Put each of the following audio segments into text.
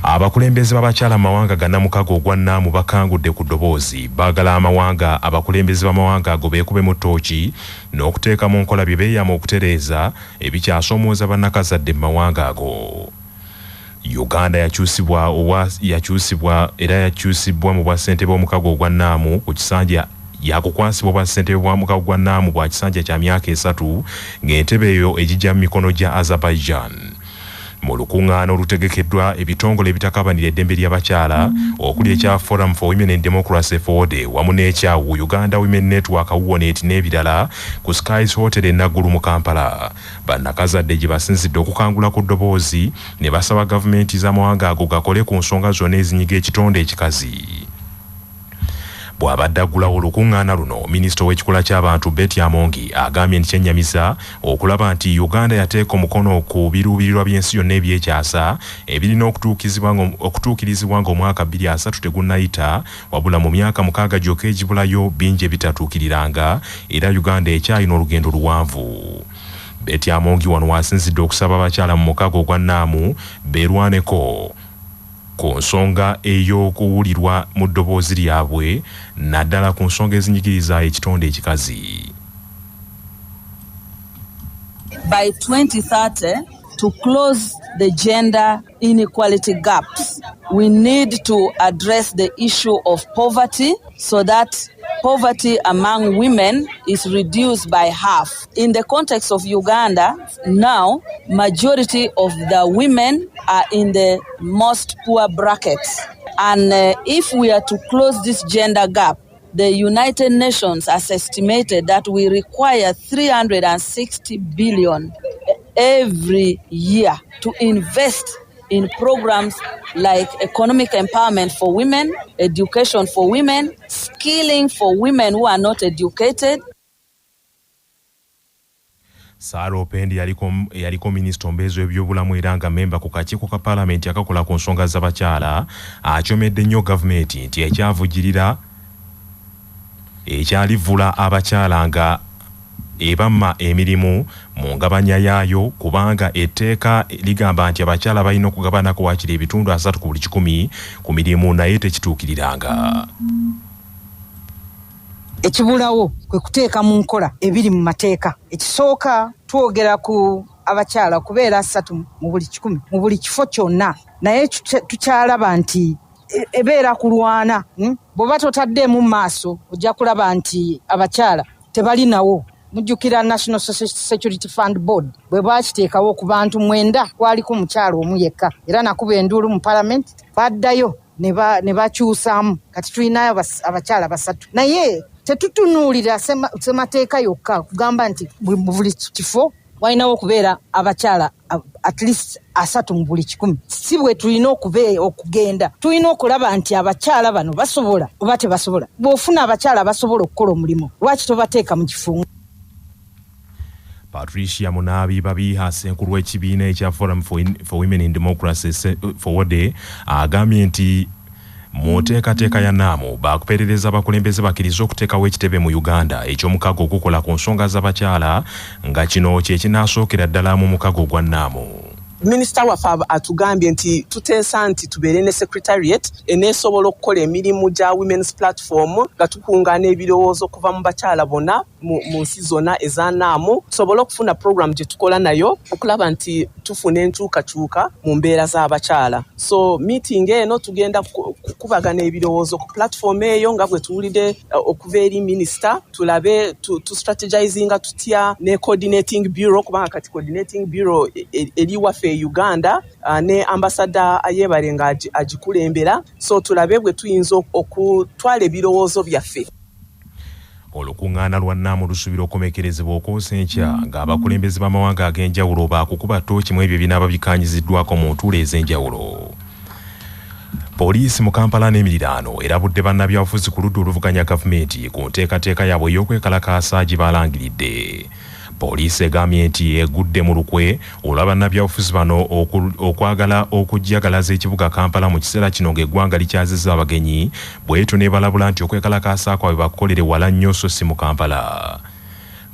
Abakulembeze b'abakyala mawanga gannamukago ogwannaamu bakangudde Kudobozi baagala amawanga abakulembeze b'amawanga ago beekube mu ttooki n'okuteeka mu nkola bye beeyama okutereeza ebikyasoomooza bannakazadde mu mawanga ago. Uganda yakyusibwa mu bwassentebe bw'omukago ogwannaamu ku kisanja yakukwasibwa bwassentebe bw'omukago ogwannaamu bwa kisanja kya myaka 3 ng'entebe eyo egijja mu mikono gya Azerbaijan. Mu lukuŋŋaana olutegekeddwa ebitongole ebitakabanira eddembe ly'abakyala okuli ekya Forum for Women and Democracy Forward wamu n'ekyawu Uganda Women Network WONET n'ebirala ku Skies Hotel e Naggulu mu Kampala. Bannakazadde gye basinzidde okukangula ku ddoboozi ne basaba gavumenti z'amawanga ago gakole ku nsonga zonna ezinyiga ekitonde ekikazi. Bw'abadde aggulawo olukuŋŋaana luno, minisita w'ekikula ky'abantu Betty Amongi agambye nti kyennyamiza okulaba nti Uganda yateeka omukono ku biruubirirwa by'ensi yonna ebyekyasa ebirina okutuukirizibwa ng'omwaka 2030 tegunnayita wabula mu myaka 6 gyokka egibulayo bingi ebitatuukiriranga era Uganda ekyalina olugendo luwanvu. Betty Amongi wano wasinzidde okusaba abakyala mu mukago ogwannaamu beerwaneko ku nsonga ey'okuwulirwa mu ddoboozi lyabwe naddala ku nsonga ezinyigiriza ekitonde ekikazi. By 2030, to close the gender inequality gaps, we need to address the issue of poverty so that poverty among women is reduced by half. In the context of Uganda, now, majority of the women are in the most poor brackets. And if we are to close this gender gap, the United Nations has estimated that we require 360 billion every year to invest in programs like economic empowerment for women, education for women, skilling for women who are not educated. Saro Pendi yaliko minisita ombeezi w'ebyobulamu era nga memba ku kakiiko ka paalamenti akakola ku nsonga z'abakyala akyomedde nnyo gavumenti nti ekyavujjirira ekyalivula abakyala nga ebamma emirimu mu ngabanya yaayo kubanga etteeka ligamba nti abakyala balina okugabana ku waakiri ebitundu 3 ku buli 100 ku mirimu naye tekituukiriranga. Ekibulawo kwe kuteeka mu nkola ebiri mu mateeka. Ekisooka twogera ku abakyala kubeera 3 mu buli 100 mu buli kifo kyonna naye tukyalaba nti ebeera kulwana bw'oba totaddeemu mu maaso ojja kulaba nti abakyala tebalinawo. Mujjukira National Security Fund Board bwe baakiteekawo ku bantu 9 kwaliko omukyala omu yekka era nakuba enduulu mu Parliament baddayo ne bakyusaamu kati tulinayo abakyala 3 naye tetutunuulira semateeka yokka kugamba nti mu buli kifo walinawo okubeera abakyala at least 3 mu buli 100. Si bwe tulina okugenda tulina okulaba nti abakyala bano basobola oba tebasobola. Bw'ofuna abakyala basobola okukola omulimu lwaki tobateeka mu kifungo? Patricia Munabi Babiha senkulu w'ekibiina ekya Forum for Women in Democracy Forward agambye nti mu nteekateeka ya nnaamu baakuperereza abakulembeze bakkiriza okuteekawo ekitebe mu Uganda eky'omukago okukola ku nsonga z'abakyala nga kino kye kinaasookera ddala mu mukago gwa nnaamu. Minisita waffe atugambye nti tuteesa nti tubeere ne secretariat eneesobola okukola emirimu gya Women's Platform nga tukungaana ebirowoozo okuva mu bakyala bonna mu nsi zonna ez'annaamu tusobole okufuna program gye tukola nayo okulaba nti tufuna enkyukakyuka mu mbeera z'abakyala. So meeting eno tugenda kukubagana ebirowoozo ku platform eyo nga bwe tuwulidde okuva eri minisita tulabe tu strategizinga tutya ne coordinating bureau kubanga kati coordinating bureau eri waffe Uganda ne ambassador ayebale nga agikulembera so tulabe bwe tuyinza okutwala ebirowoozo byaffe. Olukuŋŋaana lwa nnaamu lusuubira okukomekerezebwa okwosenkya ng'abakulembeze b'amawanga ag'enjawulo baakukuba ttooki mu ebyo binaaba bikkaanyiziddwako mu ntuula ez'enjawulo. Poliisi mu Kampala n'emiriraano erabudde bannabyabufuzi ku ludda oluvuganya gavumenti ku nteekateeka yaabwe ey'okwekalakaasa gye baalangiridde. Poliisi egambye nti egudde mu lukwe olwa bannabyabufuzi bano okwagala okujjagalaza ekibuga Kampala mu kiseera kino ng'eggwanga likyazizza abagenyi bw'etyo ne balabula nti okwekalakaasa kwabwe bakukolere wala nnyo so si mu Kampala.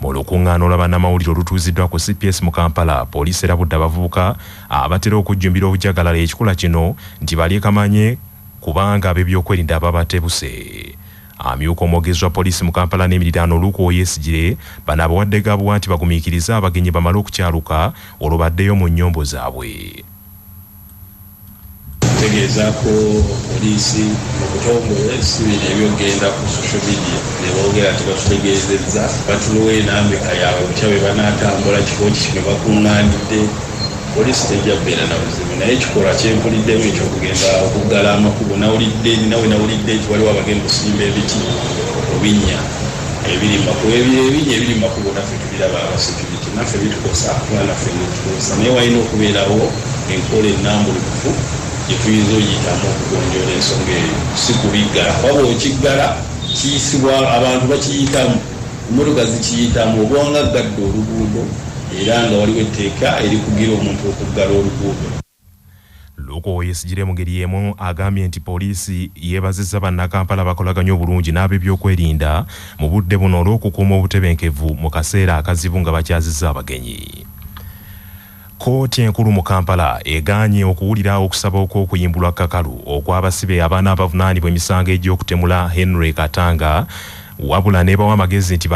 Mu lukungaana olw'abannamawulire olutuuziddwa ku CPS mu Kampala, poliisi erabudde abavubuka abatera okujjumbira obujagalala ekikula kino nti balyekamanye kubanga ab'ebyokwerinda babatebuse. Amyuka omwogezi wa poliisi mu Kampala n'emiriraano Luuko Oyesigire bano abawadde gabuwa nti bagumiikiriza abagenyi bamale okukyaluka olwo baddeyo mu nnyombo zaabwe. Tegezaako poliisi mu butongole sibiri ebyogenda ku social media ne boogera nti batutegeezezza batulowa enambika yaabwe butya bwe banaatambula kifo kino bakuŋŋaanidde. Poliisi tejja kubeera na buzibu naye ekikolwa kyempuliddemu ekyokugenda okuggala amakubo nawulidde nti waliwo abagenda okusimba ebiti obinnya ebiri makubo ebinnya ebiri makubo naffe tubiraba abasekurity naffe bitukosa kuba naffe netukosa naye walina okubeerawo enkola ennambulukufu gye tuyinza oyitamu okugonjoola ensonga eyo si kubiggala waba okiggala kiyisibwa abantu bakiyitamu emmotoka zikiyitamu obwanga gadde oluguudo era nga waliwo etteeka erikugira omuntu okuggala oluguudo. Luuko Oyesigire mu ngeri y'emu agambye nti poliisi yeebazizza bannakampala bakolaganya obulungi n'ab'ebyokwerinda mu budde buno olw'okukuuma obutebenkevu mu kaseera akazibu nga bakyazizza abagenyi. Kkooti enkulu mu Kampala egaanye okuwulira okusaba okw'okuyimbulwa kakalu okw'abasibe abaana abavunaanibwa emisango egy'okutemula Henry Katanga wabula n'ebawa amagezi nti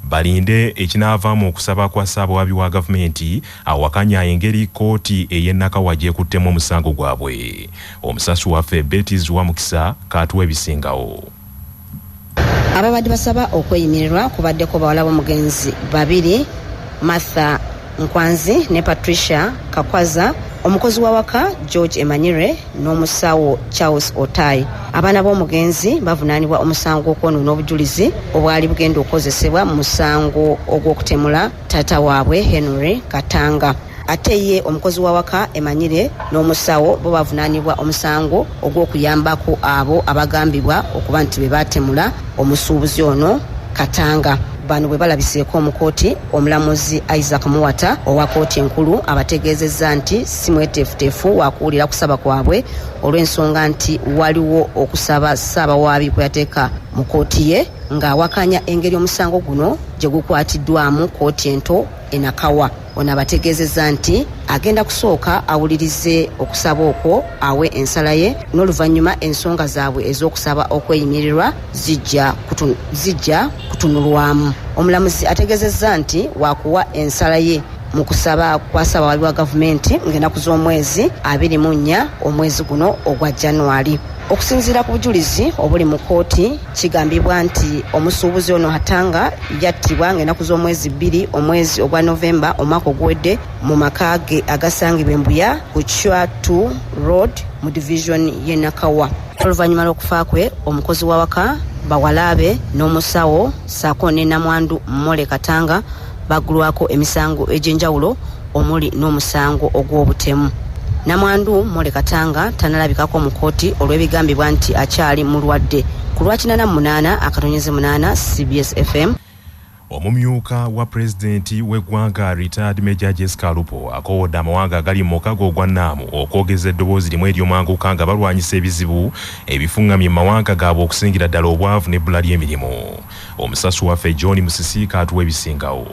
balinde ekinaavaamu okusaba kwa Ssaabawabi wa gavumenti awakanya engeri kkooti ey'Ennakawa gy'ekuttemu omusango gwabwe. Omusasu waffe Betis wa Mukisa kaatuwa ebisingawo. Ababadde basaba okweyimirirwa kubaddeko bawala b'omugenzi babiri, Martha Nkwanzi ne Patricia Kakwaza, omukozi w'awaka George Emanyire n'omusawo Charles Otai. Abaana b'omugenzi bavunaanibwa omusango okwonoona obujulizi obwali bugenda okukozesebwa mu musango ogw'okutemula taata waabwe Henry Katanga. Ate ye omukozi w'awaka Emanyire n'omusawo bo bavunaanibwa omusango ogw'okuyambako abo abagambibwa okuba nti be baatemula omusuubuzi ono Katanga. Bano bwe balabiseeko mu kkooti, omulamuzi Isaac Muwata owa kkooti enkulu abategeezezza nti si mweteefuteefu wakuwulira kusaba kwabwe olw'ensonga nti waliwo okusaba Ssaabawaabi kwe yateeka mu kkooti ye ng'awakanya engeri omusango guno gye gukwatiddwamu kkooti ento Ennakawa. Ono abategeezezza nti agenda kusooka awulirize okusaba okwo awe ensala ye n'oluvannyuma ensonga zaabwe ez'okusaba okweyimirirwa zijja kutunulwamu. Omulamuzi ategeezezza nti waakuwa ensala ye mu kusaba kwa Ssaabawabi wa gavumenti ng'ennaku z'omwezi 24 omwezi guno ogwa January. Okusinziira ku bujulizi obuli mu kkooti kigambibwa nti omusuubuzi ono Katanga yattibwa ng'ennaku z'omwezi 2 omwezi ogwa Novemba omwaka oguwedde mu maka ge agasangibwa Embuya ku Chwa 2 Road mu division y'e Nakawa. Oluvannyuma lw'okufa kwe omukozi w'awaka bawalabe n'omusawo ssaako ne Namwandu Mmole Katanga baggulwako emisango egy'enjawulo omuli n'omusango ogw'obutemu. Namwandu Mmole Katanga tanalabikako mu kkooti olw'ebigambibwa nti akyali mulwadde. Ku lwa 88 CBS FM. Omumyuka wa pulezidenti w'eggwanga retired Major Jessica Lupo akowodde amawanga agali mu mukago ogwa Nnaamu okwogeza eddoboozi limu ery'omwanguka nga balwanyisa ebizibu ebifungamye mu mawanga gaabwe okusingira ddala obwavu n'ebbula ly'emirimu. Omusasu waffe John Musisiika atuwa ebisingawo.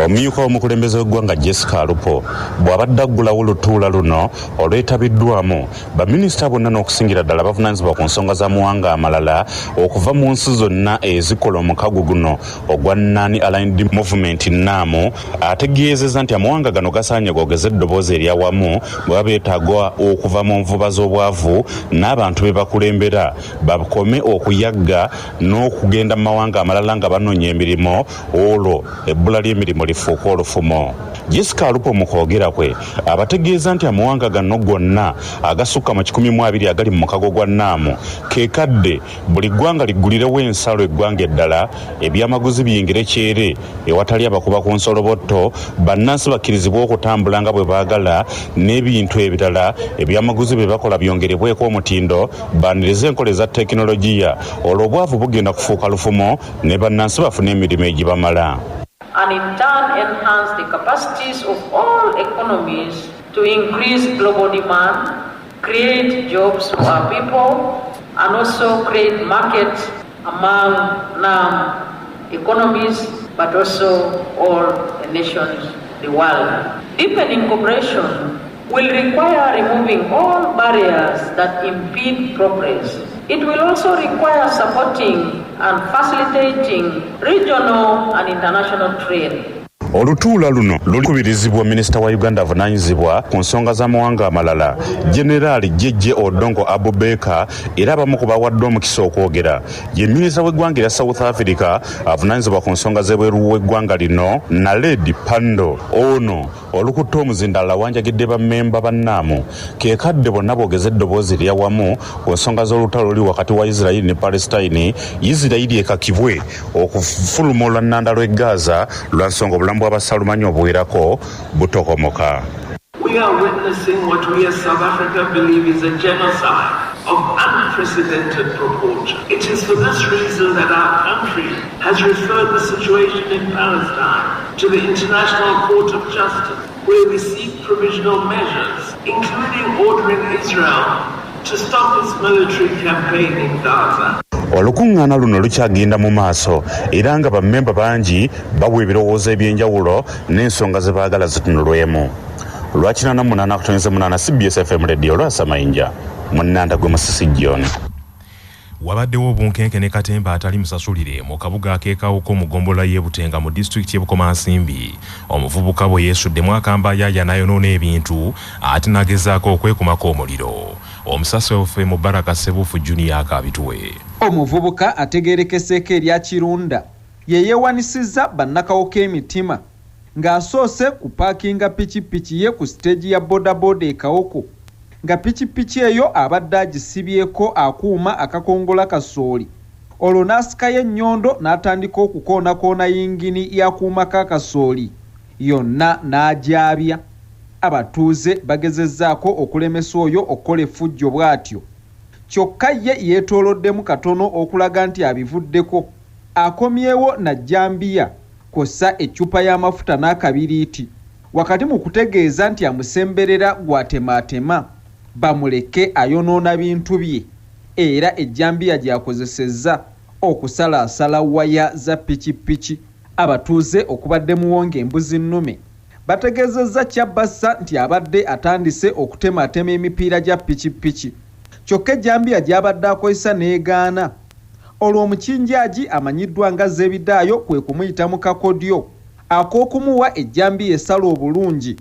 Omumyuka w'omukulembeze w'eggwanga Jessica Lupo bw'abadde aggulawo olutuula luno olwetabiddwamu baminisita bonna n'okusingira ddala bavunaanyizibwa ku nsonga za muwanga amalala okuva mu nsi zonna ezikola omukago guno ogwa Non-Aligned Movement Nnaamu ategeezezza nti amawanga gano gasaanye googeza eddoboozi eryawamu bwe babeetagwa okuva mu nvuba z'obwavu n'abantu be bakulembera bakome okuyagga n'okugenda mu mawanga amalala nga banoonya emirimu olwo ebbula ly'emirimu lifuuka olufumo. Jessica Lupo mu kwogera kwe abategeeza nti amawanga gano gonna agasukka mu 120 agali mu mukago gwa Nnaamu keekadde buli ggwanga liggulirewo ensalo eggwanga eddala ebyamaguzi biyingire kyere ewatali abakuba ku nsolobotto bannansi bakkirizibwa okutambula nga bwe baagala n'ebintu ebirala ebyamaguzi bye bakola byongerebweko omutindo banirize enkola eza tekinologiya olwo obwavu bugenda kufuuka lufumo ne bannansi bafune emirimu egibamala. And in turn enhance the capacities of all economies to increase global demand, create jobs for our people, and also create market among economies, but also all the nations, the world. Deepening cooperation will require removing all barriers that impede progress. It will also require supporting and facilitating regional and international trade. Olutuula luno lukubirizibwa Minisita wa Uganda avunaanyizibwa ku nsonga z'amawanga amalala Generaali Jeje Odongo Abubeka era abamu ku bawadde omukisa okwogera. Ye Minisita w'eggwanga erya South Africa avunaanyizibwa ku nsonga z'ebweru w'eggwanga lino Naledi Pandor. Ono olukutte omuzindala awanjagidde bammemba bannaamu ke kadde bonna boogeza eddoboozi lyawamu ku nsonga z'olutalo luli wakati wa Israeli ne Palestine. Israeli ekakibwe okufuluma olwannanda lw'e Gaza lwa nsonga obulamu bw'abasalumanyi obuwerako butokomoka. We are witnessing what we as South Africa believe is a genocide of unprecedented proportion. It is for this reason that our country has referred the situation in Palestine to the International Court of Justice, where we seek provisional measures, including ordering Israel to stop its military campaign in Gaza. Olukuŋŋaana luno lukyagenda mu maaso era nga bammemba bangi bawa ebirowoozo eby'enjawulo n'ensonga ze baagala zitunulwemu. Lwakina na 8 CBS FM Radio lwasamayinja munnanda gwe Musisi John. Wabaddewo obunkenke ne katemba atali musasulire mu kabuga akeekawuko mu gombola y'e Butenga mu disitulikiti y'e Bukomansimbi. Omuvubuka bwe yeesuddemu akamba yaaya n'ayonoona ebintu ate n'agezaako okwekumako omuliro. Omusasi waffe Mubaraka Sebufu Junior akabituwe. Omuvubuka ategeerekeseeko erya Kirunda ye yeewanisizza bannakawuka emitima ng'asoose ku paakinga pikipiki ye ku siteegi ya bodaboda ekawuko nga pikipiki eyo abadde agisibyeko akuuma akakongola kasooli. Olwo n'asikayo ennyondo n'atandika okukoonakoona yingini y'akuuma ka kasooli yonna n'agyabya. Abatuuze bagezezzaako okulemesa oyo okukola effujjo bw'atyo. Kyokka ye yeetooloddemu katono okulaga nti abivuddeko. Akomyewo na jambiya kw'ossa eccupa y'amafuta n'akabiriiti. Wakati mu kutegeeza nti amusemberera gw'atemaatema bamuleke ayonoona bintu bye era ejjambiya gy'akozesezza okusalaasala waya za pikipiki. Abatuuze okubadde muwonge embuzi nnume bategeezezza Kyabassa nti abadde atandise okutematema emipiira gya pikipiki. Kyokka ejjambiya gy'abadde akozesa n'egaana. Olwo omukinjaaji amanyiddwa nga Zebidaayo kwe kumuyita mu kakodyo ak'okumuwa ejjambiya esala obulungi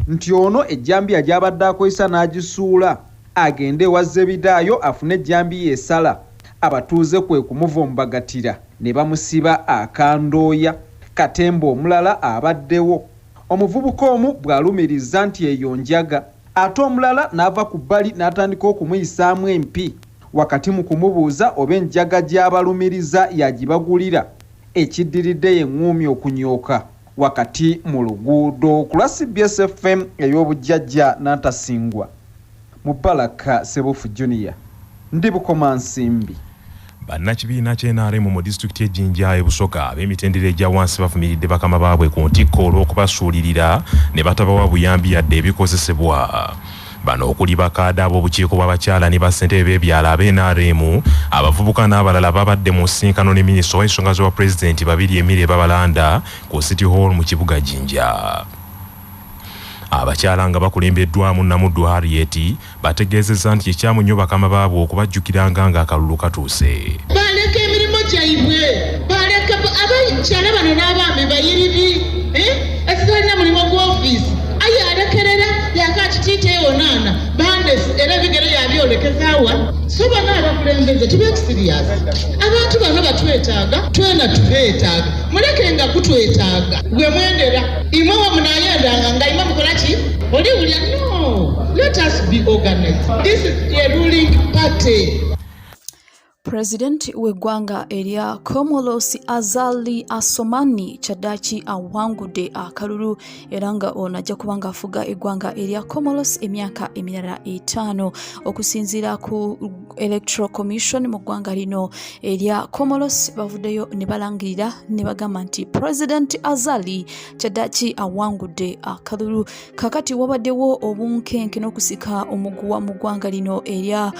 nti ono ejjambiya gy'abadde akozesa n'agisuula agende ewa Zebidaayo afune ejjambiya esala. Abatuuze kwe kumuvumbagatira ne bamusiba akandooya. Katemba omulala abaddewo. Omuvubuka omu bw'alumiriza nti eyo njaga ate omulala n'ava ku bbali n'atandika okumuyisaamu empi wakati mu kumubuuza oba enjaga gy'abalumiriza yagibagulira. Ekiddiridde ye ŋŋuumi okunyooka wakati mu luguudo. Ku lwa CBS FM ey'obujjajja n'antasingwa Mubaraka Sebufu Junior ndi Bukomansimbi. Bannakibiina ky'NRM mu disitulikiti y'Ejjinja e Busoga ab'emitendera egya wansi bafumiridde bakama baabwe ku ntikko olw'okubasuulirira ne batabawa buyambi yadde ebikozesebwa. Bano okuli bakaada ab'obukiiko bw'abakyala ne bassentebe b'ebyalo ab'NRM, abavubuka n'abalala babadde mu nsisinkano ne minisita w'ensonga z'obwa pulezidenti babiri Emile Babalanda ku City Hall mu kibuga Jinja. Abakyala nga bakulembeddwamu Namuddu Harriet bategeezezza nti ekyamu nnyo bakama baabwe okubajjukiranga ng'akalulu katuuse. Baleka emirimu gyabwe, baleka abakyala bano n'abaami bayiribi ezitalina mulimu gw'ofiisi aye alekerera yakati titeewonaana bandesi era ebigere yabyolekeza wa so bano abakulembeze tubekisiriyasi abantu bano batwetaaga twena tubeetaaga muleke nga kutwetaaga gwe mwendera imwe wamunayendanga nga imwe mukola ki oli wulya no let us be organized. This is a ruling party. President w'eggwanga erya Comoros Azali Assoumani Kyaddaaki awangudde akalulu era nga ono ajja kuba ng'afuga eggwanga erya Comoros emyaka emirala 5 okusinziira ku Electoral Commission mu ggwanga lino erya Comoros. Bavuddeyo ne balangirira ne bagamba nti President Azali Kyaddaaki awangudde akalulu. Kakati wabaddewo obunkenke n'okusika omuguwa mu ggwanga lino erya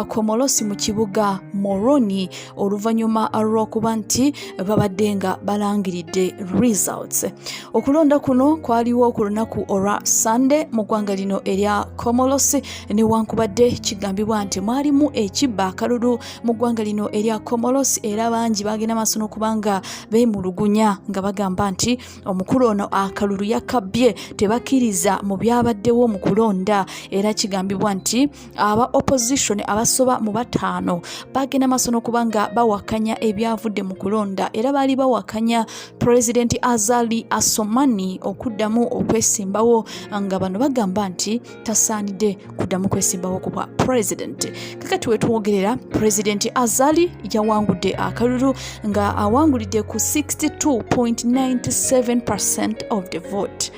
Comoros mu kibuga Moroni oluvannyuma lw'okuba nti babadde nga balangiridde results. Okulonda kuno kwaliwo ku lunaku olwa Sunday mu ggwanga lino erya Comoros, newankubadde kigambibwa nti mwalimu ekibba akalulu mu ggwanga lino erya Comoros, era bangi bagenda maaso n'okubanga beemulugunya nga bagamba nti omukulu ono akalulu yakabbye, tebakkiriza mu byabaddewo mu kulonda. Era kigambibwa nti aba opposition abasoba mu 5 bagenda maaso n'okubanga bawakanya ebyavudde mu kulonda, era baali bawakanya President Azali Assoumani okuddamu okwesimbawo, nga bano bagamba nti tasaanidde kuddamu kwesimbawo ku bwa president. Kakati wetwogerera, President Azali yawangudde akalulu nga awangulidde ku 62.97% of the vote.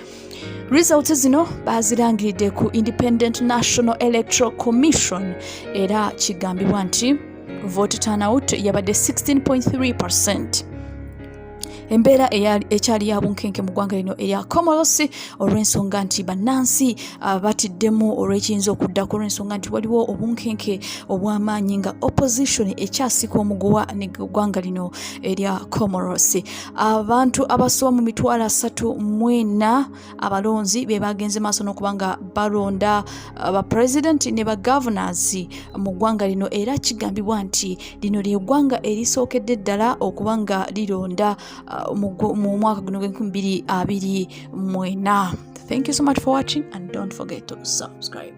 Results zino bazirangiridde ku Independent National Electoral Commission, era kigambibwa nti vote turnout yabadde 16.3%. Embeera ekyali ya bunkenke mu ggwanga lino erya Comoros olw'ensonga nti bannansi batiddemu olw'ekiyinza okuddako, olw'ensonga nti waliwo obunkenke obw'amaanyi nga opposition ekyasika omuguwa ne ggwanga lino erya Comoros. Abantu abasoba mu 34,000 abalonzi be bagenze maaso n'okuba nga balonda ba president ne ba governors mu ggwanga lino, era kigambibwa nti lino lye ggwanga erisookedde ddala okuba nga lironda mu mwaka guno gw'enkumu bbiri abiri mwena. Thank you so much for watching and don't forget to subscribe.